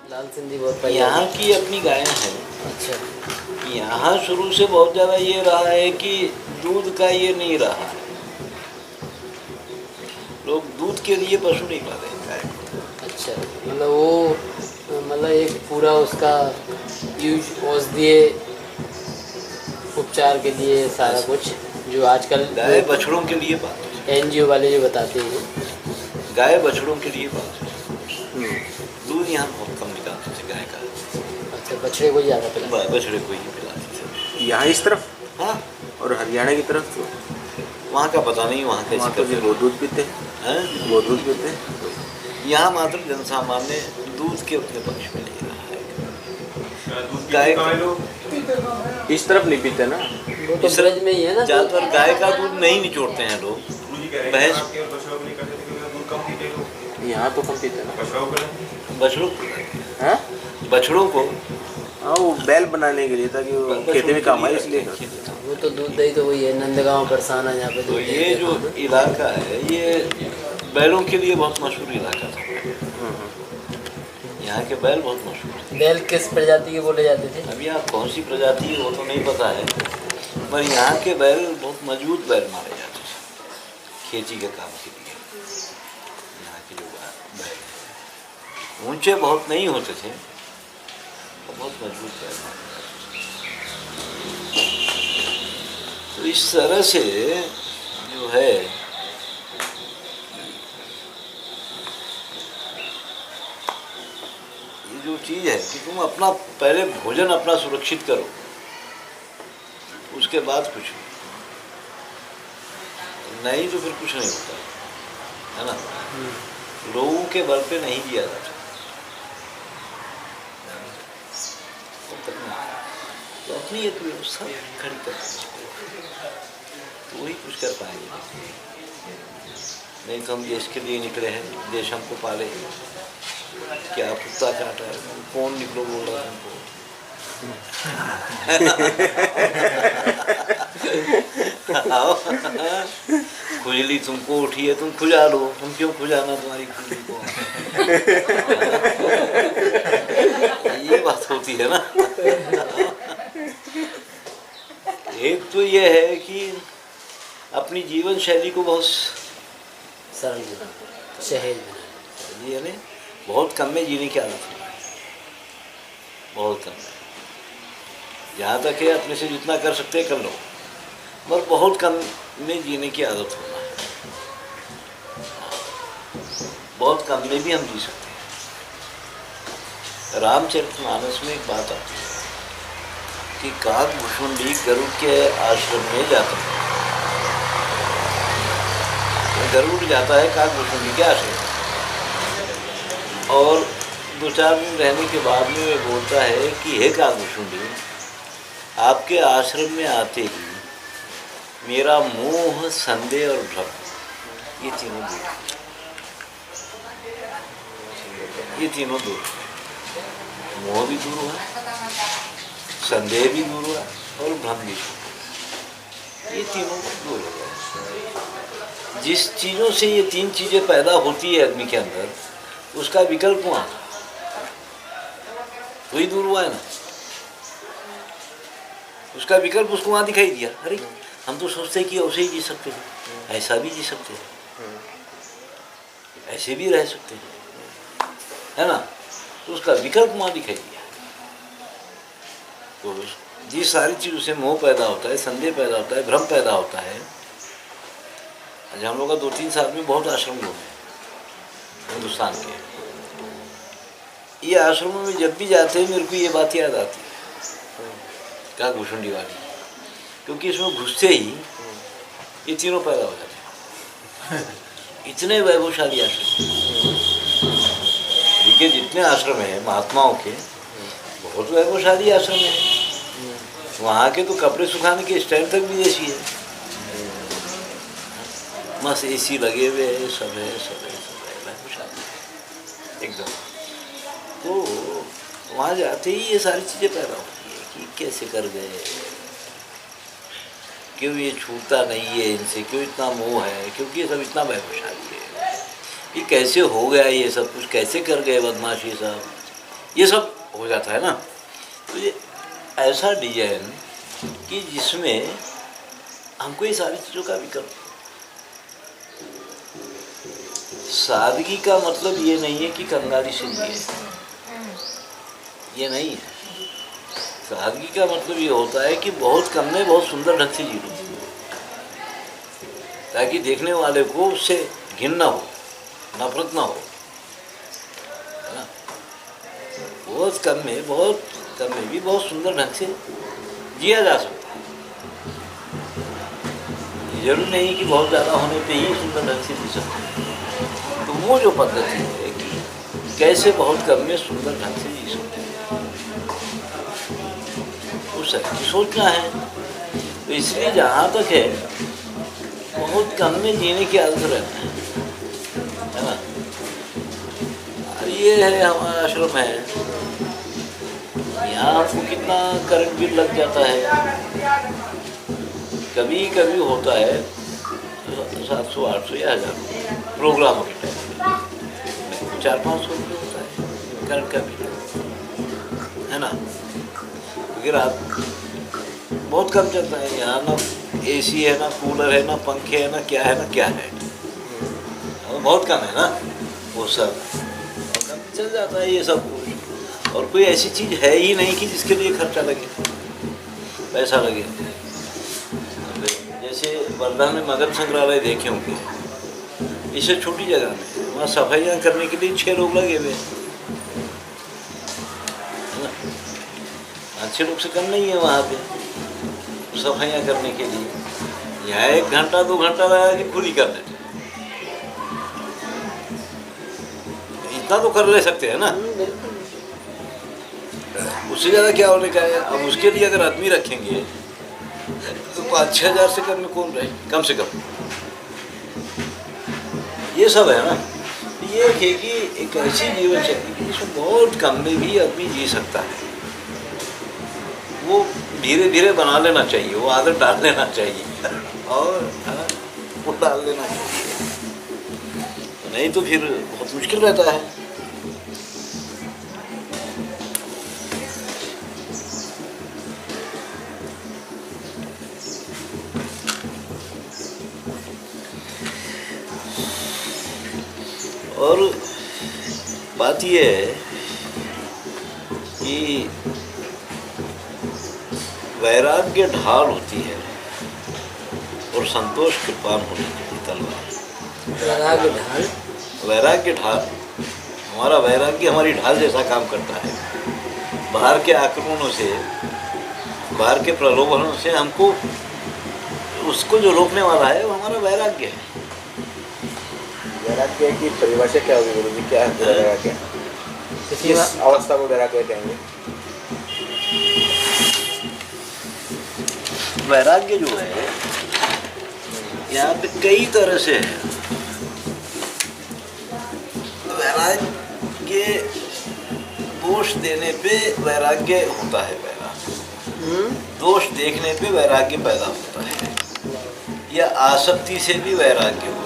लाल सिंधी बहुत पाई यहाँ जाती की अपनी गायें हैं। है। अच्छा। यहाँ शुरू से बहुत ज़्यादा ये रहा है कि दूध का ये नहीं रहा है, लोग दूध के लिए पशु नहीं पाले हैं गाय को। अच्छा, मतलब वो मतलब एक पूरा उसका यूज औषधीय उपचार के लिए सारा कुछ जो आजकल गाय बछड़ों के लिए पालते हैं, एनजीओ वाले जो बताते हैं। गाय बछड़ों के लिए पालते हैं। दूध यहाँ बहुत कम निकालते थे गाय का। अच्छा, बछड़े को ज़्यादा पिलाते हैं। बछड़े को ही पिलाते थे। यहाँ इस तरफ हाँ, और हरियाणा की तरफ तो वहाँ का पता नहीं, वहाँ कैसे वहाँ तो करते वो दूध पीते हैं। वो दूध पीते हैं। यहाँ मात्र जनसामान्य दूध के अपने पक्ष में नहीं रहा है। गाय इस तरफ नहीं पीते ना। वो तो ब्रज में ही है ना। ज़्यादातर गाय का दूध नहीं निचोड़ते हैं लोग, भैंस यहाँ तो कम पीते ना। बछड़ों हाँ बछड़ों को हाँ, वो बैल बनाने के लिए ताकि वो खेती में काम आए इसलिए। वो तो दूध दही तो वही है, नंदगांव बरसाना जहाँ पे तो दूध ये जो इलाका है ये बैलों के लिए बहुत मशहूर इलाका था। यहाँ के बैल बहुत मशहूर हैं। बैल किस प्रजाति के बोले जाते थे? अभी यहाँ कौन सी प्रजाति है वो तो नहीं पता है, पर यहाँ के बैल बहुत मजबूत बैल मारे जाते थे खेती के काम के लिए। यहाँ के जो बैल ऊंचे बहुत नहीं होते थे, बहुत मजबूत बैल मारे जाते थे। तो इस तरह से जो है जो चीज़ है कि तुम अपना पहले भोजन अपना सुरक्षित करो, उसके बाद कुछ नहीं तो फिर कुछ नहीं होता है ना। लोगों के बल पे नहीं जिया जाता, तो अपनी एक व्यवस्था खड़ी कर तो वही कुछ कर पाएंगे। नहीं तो हम देश के लिए निकले हैं, देश हमको पाले। क्या कुत्ता काटा है, कौन निकलो बोल रहा है हमको। खुजली तुमको उठी है, तुम खुजा लो, तुम क्यों खुजाना तुम्हारी खुजली को। ये बात होती है ना। एक तो ये है कि अपनी जीवन शैली को बहुत सरल बना, सहज बना। ये नहीं, बहुत कम में जीने की आदत है, बहुत कम में। जहाँ तक है अपने से जितना कर सकते कर लो, मगर बहुत कम में जीने की आदत होना है। बहुत कम में भी हम जी सकते हैं। रामचरितमानस में एक बात आती है कि काकभूषुंडी गरुड़ के आश्रम में जाता है। गरुड़ जाता है काकभूषुंडी के आश्रम में, और 2-4 दिन रहने के बाद में वे बोलता है कि हे काकभूषुंडी, आपके आश्रम में आते ही मेरा मोह, संदेह और भ्रम ये तीनों दूर, ये तीनों दूर। मोह भी दूर हुआ, संदेह भी दूर हुआ और भ्रम भी, ये तीनों दूर हो गए। जिस चीज़ों से ये 3 चीज़ें पैदा होती है आदमी के अंदर, उसका विकल्प हुआ वही दूर हुआ है ना। उसका विकल्प उसको वहाँ दिखाई दिया। अरे हम तो सोचते कि ऐसे ही जी सकते हैं, ऐसा भी जी सकते हैं, ऐसे भी रह सकते हैं, है ना। तो उसका विकल्प वहाँ दिखाई दिया। तो जिस सारी चीज़ों से मोह पैदा होता है, संदेह पैदा होता है, भ्रम पैदा होता है। आज हम लोग का 2-3 साल में बहुत आश्रम घूमे हिंदुस्तान के। ये आश्रमों में जब भी जाते हैं मेरे को ये बात याद आती है काकभूषुंडी वाली, क्योंकि इसमें घुसते ही ये तीनों पैदा हो जाते हैं। इतने वैभवशाली आश्रम, देखिए जितने आश्रम हैं महात्माओं के, बहुत वैभवशाली आश्रम है। वहाँ के तो कपड़े सुखाने के स्टैंड तक विदेशी है, मस्त AC लगे हुए है, सब है वैभवशाली एकदम। तो वहाँ जाते ही ये सारी चीज़ें पैदा होती है कि कैसे कर गए, क्यों ये छूटता नहीं है इनसे, क्यों इतना मोह है, क्योंकि ये सब इतना वैभवशाली है, ये कैसे हो गया, ये सब कुछ कैसे कर गए बदमाश ये सब, ये सब हो जाता है ना। तो ये ऐसा डिजाइन कि जिसमें हमको ये सारी चीज़ों का विकल्प। सादगी का मतलब ये नहीं है कि कंगाली से जिए, ये नहीं है। सादगी का मतलब ये होता है कि बहुत कम में बहुत सुंदर ढंग से जी लो, ताकि देखने वाले को उससे घिन ना हो, नफरत ना हो, है ना। बहुत कम में भी बहुत सुंदर ढंग से जिया जा सकता है। जरूर नहीं कि बहुत ज़्यादा होने पे ही सुंदर ढंग से जी सकते हैं। तो वो जो पद्धति है कि कैसे बहुत कम में सुंदर ढंग से जी सकते हैं, उस तरह सोचना है। तो इसलिए जहाँ तक है बहुत कम में जीने की आदत रहना है ना। ये है हमारा आश्रम है, यहाँ आपको कितना करंट बिल लग जाता है। कभी कभी होता है 700, 800 या 1000 प्रोग्राम के टाइम 400-500 रुपये होता है करंट का बिल, है ना। क्योंकि रात बहुत कम चलता है यहाँ, ना एसी है, ना कूलर है, ना पंखे है, ना क्या है, ना क्या है, बहुत कम है ना। वो सब चल जाता है ये सब कुछ। और कोई ऐसी चीज़ है ही नहीं कि जिसके लिए खर्चा लगे, पैसा लगे। जैसे वर्धा में मगन संग्रहालय देखे होंगे, इसे छोटी जगह में वहाँ सफाइयाँ करने के लिए 6 लोग लगे हुए, है ना। अच्छे लोग से कम नहीं है वहाँ पे सफाइयाँ करने के लिए। यहाँ 1 घंटा 2 घंटा लगा कि खुद ही कर लेते, इतना तो कर ले सकते हैं ना। उससे ज़्यादा क्या होने का है। अब उसके लिए अगर आदमी रखेंगे तो 5-6 हज़ार से कम में कौन रहे, कम से कम। ये सब है ना। ये है कि एक ऐसी जीवन शैली जिसमें बहुत कम में भी आदमी जी सकता है, वो धीरे धीरे बना लेना चाहिए, वो आदत डाल लेना चाहिए और वो डाल लेना चाहिए, नहीं तो फिर बहुत मुश्किल रहता है। और बात ये है कि वैराग्य ढाल होती है और संतोष कृपान होनी चाहिए तलवार। वैराग्य ढाल, वैराग्य ढाल, हमारा वैराग्य हमारी ढाल जैसा काम करता है। बाहर के आक्रमणों से, बाहर के प्रलोभनों से हमको, उसको जो रोकने वाला है वो हमारा वैराग्य है। वैराग्य की परिभाषा क्या होगी गुरु जी, क्या है वैराग्य, किस अवस्था को वैराग्य कहेंगे? वैराग्य जो है यहाँ पे कई तरह से है। वैराग्य दोष देने पे वैराग्य होता है पैदा, दोष देखने पे वैराग्य पैदा होता है, या आसक्ति से भी वैराग्य होता है।